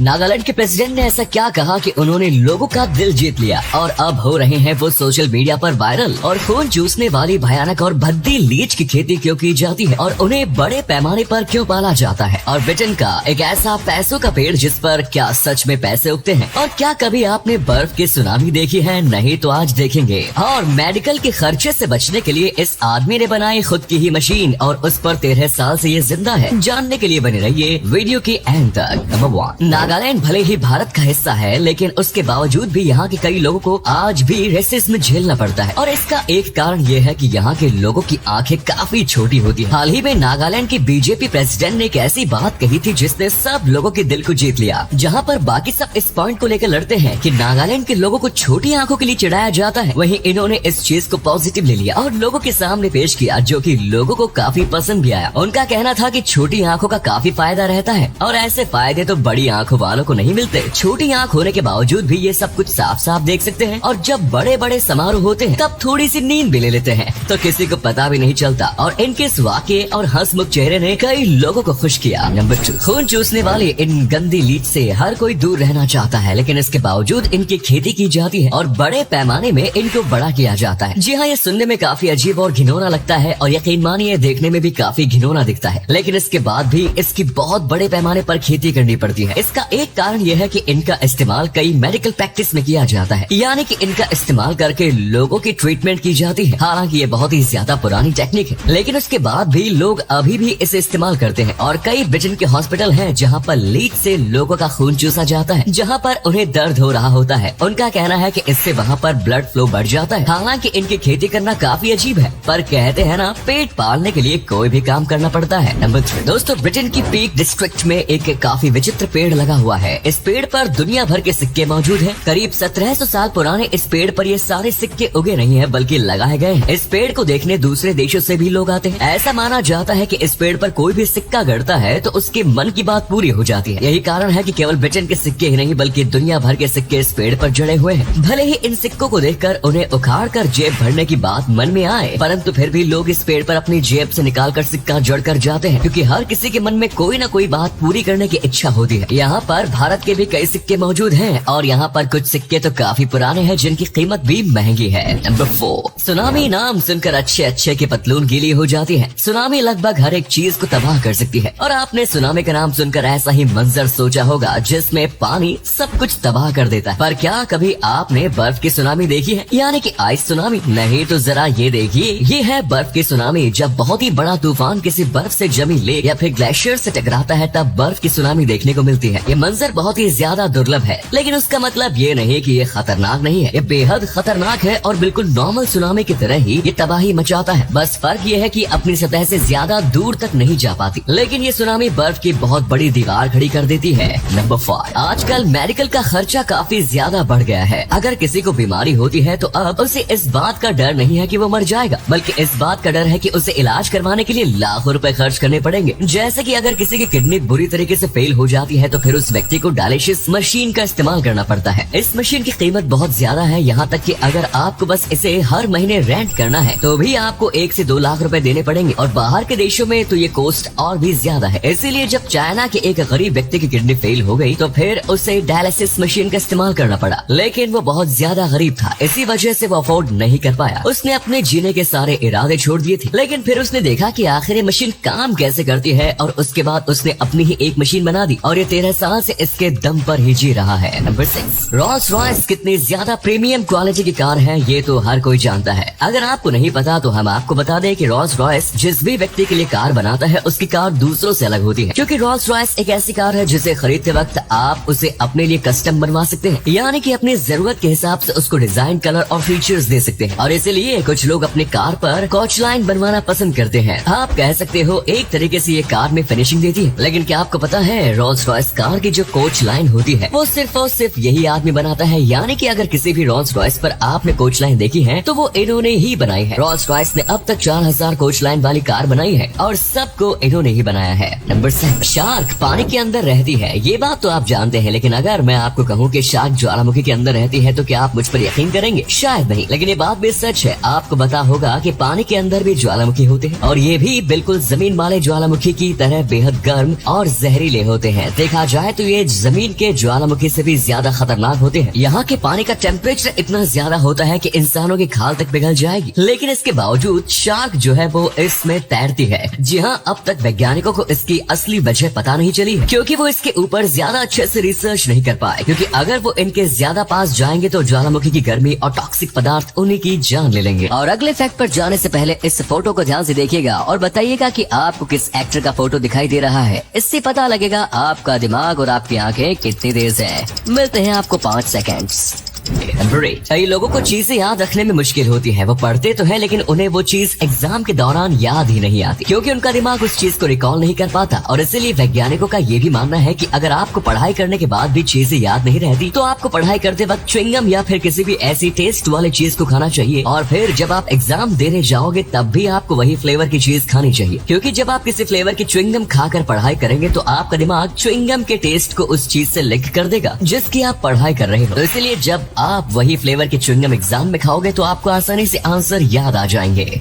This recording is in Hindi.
नागालैंड के प्रेसिडेंट ने ऐसा क्या कहा कि उन्होंने लोगों का दिल जीत लिया और अब हो रहे हैं वो सोशल मीडिया पर वायरल। और खून चूसने वाली भयानक और भद्दी लीच की खेती क्यों की जाती है और उन्हें बड़े पैमाने पर क्यों पाला जाता है, और ब्रिटेन का एक ऐसा पैसों का पेड़ जिस पर क्या सच में पैसे उगते हैं, और क्या कभी आपने बर्फ की सुनामी देखी है? नहीं तो आज देखेंगे। और मेडिकल के खर्चे से बचने के लिए इस आदमी ने बनाई खुद की ही मशीन और उस पर 13 साल से ये जिंदा है। जानने के लिए बने रहिए वीडियो के एंड तक। नंबर 1, नागालैंड भले ही भारत का हिस्सा है लेकिन उसके बावजूद भी यहाँ के कई लोगों को आज भी रेसिज्म झेलना पड़ता है, और इसका एक कारण ये है कि यहाँ के लोगों की आंखें काफी छोटी होती हैं। हाल ही में नागालैंड की बीजेपी प्रेसिडेंट ने एक ऐसी बात कही थी जिसने सब लोगों के दिल को जीत लिया। जहाँ पर बाकी सब इस पॉइंट को लेकर लड़ते हैं कि नागालैंड के लोगों को छोटी आंखों के लिए चिढ़ाया जाता है, वहीं इन्होंने इस चीज को पॉजिटिव ले लिया और लोगों के सामने पेश किया, जो कि लोगों को काफी पसंद भी आया। उनका कहना था कि छोटी आंखों का काफी फायदा रहता है और ऐसे फायदे तो बड़ी आंखों वालों को नहीं मिलते। छोटी आंख होने के बावजूद भी ये सब कुछ साफ साफ देख सकते हैं, और जब बड़े बड़े समारोह होते हैं तब थोड़ी सी नींद भी ले लेते हैं तो किसी को पता भी नहीं चलता। और इनके इस वाक़ये और हंसमुख चेहरे ने कई लोगों को खुश किया। नंबर 2, खून चूसने वाले इन गंदी लीच से हर कोई दूर रहना चाहता है, लेकिन इसके बावजूद इनकी खेती की जाती है और बड़े पैमाने में इनको बड़ा किया जाता है। जी हाँ, ये सुनने में काफी अजीब और घिनौना लगता है और यकीन मानिए देखने में भी काफी घिनौना दिखता है, लेकिन इसके बाद भी इसकी बहुत बड़े पैमाने पर खेती करनी पड़ती है। इसका एक कारण यह है कि इनका इस्तेमाल कई मेडिकल प्रैक्टिस में किया जाता है, यानी कि इनका इस्तेमाल करके लोगों की ट्रीटमेंट की जाती है। हालांकि ये बहुत ही ज्यादा पुरानी टेक्निक है, लेकिन उसके बाद भी लोग अभी भी इसे इस्तेमाल करते हैं। और कई ब्रिटेन के हॉस्पिटल हैं जहां पर लीच से लोगों का खून चूसा जाता है, जहां पर उन्हें दर्द हो रहा होता है। उनका कहना है कि इससे वहां पर ब्लड फ्लो बढ़ जाता है। हालांकि इनकी खेती करना काफी अजीब है, पर कहते हैं ना, पेट पालने के लिए कोई भी काम करना पड़ता है। नंबर 3, दोस्तों, ब्रिटेन की पीक डिस्ट्रिक्ट में एक काफी विचित्र पेड़ लगा हुआ है। इस पेड़ पर दुनिया भर के सिक्के मौजूद हैं। करीब 1700 साल पुराने इस पेड़ पर ये सारे सिक्के उगे नहीं है बल्कि लगाए गए हैं। इस पेड़ को देखने दूसरे देशों से भी लोग आते हैं। ऐसा माना जाता है कि इस पेड़ पर कोई भी सिक्का गड़ता है तो उसके मन की बात पूरी हो जाती है। यही कारण है कि केवल ब्रिटेन के सिक्के ही नहीं बल्कि दुनिया भर के सिक्के इस पेड़ पर जड़े हुए हैं। भले ही इन सिक्कों को देखकर उन्हें उखाड़ कर जेब भरने की बात मन में आए, परंतु फिर भी लोग इस पेड़ पर अपनी जेब से निकाल कर सिक्का जड़ कर जाते हैं, क्योंकि हर किसी के मन में कोई न कोई बात पूरी करने की इच्छा होती है। यहाँ पर भारत के भी कई सिक्के मौजूद हैं और यहाँ पर कुछ सिक्के तो काफी पुराने हैं जिनकी कीमत भी महंगी है। नंबर 4, सुनामी नाम सुनकर अच्छे की पतलून गीली हो जाती है। सुनामी लगभग हर एक चीज को तबाह कर सकती है और आपने सुनामी का नाम सुनकर ऐसा ही मंजर सोचा होगा जिसमें पानी सब कुछ तबाह कर देता है। पर क्या कभी आपने बर्फ की सुनामी देखी है, यानी कि आइस सुनामी? नहीं तो जरा ये देखिए, ये है बर्फ की सुनामी। जब बहुत ही बड़ा तूफान किसी बर्फ से जमी लेक या फिर ग्लेशियर से टकराता है तब बर्फ की सुनामी देखने को मिलती है। ये मंजर बहुत ही ज्यादा दुर्लभ है, लेकिन उसका मतलब ये नहीं कि ये खतरनाक नहीं है। ये बेहद खतरनाक है और बिल्कुल नॉर्मल सुनामी की तरह ही ये तबाही मचाता है। बस फर्क ये है कि अपनी सतह से ज्यादा दूर तक नहीं जा पाती, लेकिन ये सुनामी बर्फ की बहुत बड़ी दीवार खड़ी कर देती है। नंबर 5, आजकल मेडिकल का खर्चा काफी ज्यादा बढ़ गया है। अगर किसी को बीमारी होती है तो अब उसे इस बात का डर नहीं है कि वो मर जाएगा, बल्कि इस बात का डर है कि उसे इलाज करवाने के लिए लाखों रुपए खर्च करने पड़ेंगे। जैसे कि अगर किसी की किडनी बुरी तरीके से फेल हो जाती है तो फिर उस व्यक्ति को डायलिसिस मशीन का इस्तेमाल करना पड़ता है। इस मशीन की कीमत बहुत ज्यादा है, यहाँ तक कि अगर आपको बस इसे हर महीने रेंट करना है तो भी आपको 1 से 2 लाख रुपए देने पड़ेंगे, और बाहर के देशों में तो ये कॉस्ट और भी ज्यादा है। इसीलिए जब चाइना के एक गरीब व्यक्ति की किडनी फेल हो गई तो फिर उसे डायलिसिस मशीन का इस्तेमाल करना पड़ा, लेकिन वो बहुत ज्यादा गरीब था, इसी वजह से वो अफोर्ड नहीं कर पाया। उसने अपने जीने के सारे इरादे छोड़ दिए थे, लेकिन फिर उसने देखा कि आखिर ये मशीन काम कैसे करती है और उसके बाद उसने अपनी ही एक मशीन बना दी और ये 13 साल से इसके दम पर ही जी रहा है। नंबर 6, रोल्स रॉयस कितनी ज्यादा प्रीमियम क्वालिटी की कार है ये तो हर कोई जानता है। अगर आपको नहीं पता तो हम आपको बता दें कि रोल्स रॉयस जिस भी व्यक्ति के लिए कार बनाता है उसकी कार दूसरों से अलग होती है, क्योंकि रोल्स रॉयस एक ऐसी कार है जिसे खरीदते वक्त आप उसे अपने लिए कस्टम बनवा सकते हैं, यानी कि अपनी जरूरत के हिसाब से उसको डिजाइन, कलर और फीचर्स दे सकते हैं। और इसीलिए कुछ लोग अपनी कार पर कोच लाइन बनवाना पसंद करते हैं। आप कह सकते हो एक तरीके से ये कार में फिनिशिंग देती है, लेकिन क्या आपको पता है रोल्स रॉयस कार की जो कोच लाइन होती है वो सिर्फ और सिर्फ यही आदमी बनाता है। यानी कि अगर किसी भी रोल्स रॉयस पर आपने कोच लाइन देखी है तो वो इन्होंने ही बनाई है। रोल्स रॉयस ने अब तक 4000 कोच लाइन वाली कार बनाई है और सबको इन्होंने ही बनाया है। नंबर 7, शार्क पानी के अंदर रहती है। ये बात तो आप जानते हैं, लेकिन अगर मैं आपको कहूँ कि शार्क ज्वालामुखी के अंदर रहती है तो क्या आप मुझ पर यकीन करेंगे? शायद नहीं, लेकिन ये बात भी सच है। आपको पता होगा कि पानी के अंदर भी ज्वालामुखी होते हैं और ये भी बिल्कुल जमीन वाले ज्वालामुखी की तरह बेहद गर्म और जहरीले होते हैं। देखा जाए जाए तो ये जमीन के ज्वालामुखी से भी ज्यादा खतरनाक होते हैं। यहाँ के पानी का टेम्परेचर इतना ज्यादा होता है कि इंसानों की खाल तक पिघल जाएगी, लेकिन इसके बावजूद शार्क जो है वो इसमें तैरती है। जी हाँ, अब तक वैज्ञानिकों को इसकी असली वजह पता नहीं चली है, क्योंकि वो इसके ऊपर ज्यादा अच्छे से रिसर्च नहीं कर पाए, क्योंकि अगर वो इनके ज्यादा पास जाएंगे तो ज्वालामुखी की गर्मी और टॉक्सिक पदार्थ उन्हीं की जान ले लेंगे। और अगले फैक्ट पर जाने से पहले इस फोटो को ध्यान से देखिएगा और बताइएगा कि आपको किस एक्टर का फोटो दिखाई दे रहा है। इससे पता लगेगा आपका दिमाग और आपकी आंखें कितनी तेज है। मिलते हैं आपको 5 सेकेंड्स। कई लोगों को चीजें याद रखने में मुश्किल होती है। वो पढ़ते तो है लेकिन उन्हें वो चीज एग्जाम के दौरान याद ही नहीं आती, क्योंकि उनका दिमाग उस चीज को रिकॉल नहीं कर पाता। और इसीलिए वैज्ञानिकों का ये भी मानना है कि अगर आपको पढ़ाई करने के बाद भी चीजें याद नहीं रहती तो आपको पढ़ाई करते वक्त च्युइंगम या फिर किसी भी ऐसी टेस्ट वाली चीज को खाना चाहिए, और फिर जब आप एग्जाम देने जाओगे तब भी आपको वही फ्लेवर की चीज खानी चाहिए, क्योंकि जब आप किसी फ्लेवर की च्युइंगम खाकर पढ़ाई करेंगे तो आपका दिमाग च्युइंगम के टेस्ट को उस चीज से लिंक कर देगा जिसकी आप पढ़ाई कर रहे हो। तो इसलिए जब आप वही फ्लेवर के च्युइंगम एग्जाम में खाओगे तो आपको आसानी से आंसर याद आ जाएंगे।